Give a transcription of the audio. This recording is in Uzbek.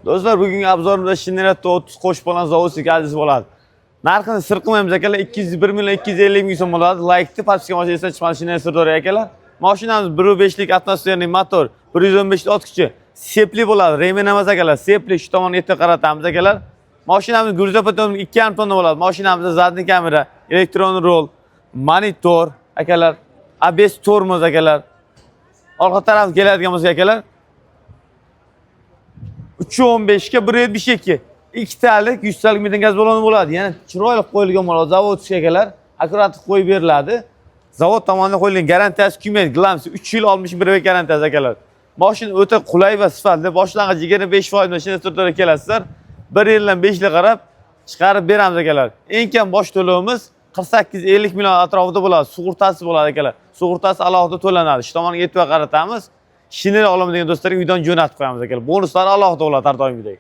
Do'stlar, bugungi obzorimizda Shinneretto 30 qo'shib baland zavod gadisi bo'ladi. Narxini sir qilmaymiz akalar, 201 million 250 ming so'm bo'ladi. Laykni pastga mashina esdan chiqmadi Shinneretto Sirdaryo akalar. Mashinamiz 1.5 lik atmosferli motor, 115 ot kuchi, sepli bo'ladi. Remen emas akalar, sepli, shu tomonni e'tibor qaratamiz akalar. Mashinamiz gruzopaton 2,5 tonna bo'ladi. Mashinamizda zadniy kamera, elektron rul, monitor akalar, ABS tormoz akalar. Orqa taraf keladigan bo'lsa akalar 315 ga 172. Ikkitalik 100 talik metan gaz baloni bo'ladi. Ya'ni chiroyli qo'yilgan bo'ladi. Zavod akalar akkurat qo'yib beriladi. Zavod tomonidan qo'yilgan garantiyasi kuymaydi. Glamsi 3 yil 61 oylik garantiyasi akalar. Mashina o'ta qulay va sifatli. Boshlang'ich 25% mashina turtida kelasizlar. 1 yildan 5 yil qarab chiqarib beramiz akalar. Eng kam bosh to'lovimiz 48-50 million atrofida bo'ladi. Sug'urtasi bo'ladi akalar. Sug'urtasi alohida to'lanadi. Shu tomonga e'tibor qaratamiz. Shinneretto olaman degan do'stlarga uydan jo'natib qo'yamiz akalar. Bonuslar alohida bo'ladi har doimgidek.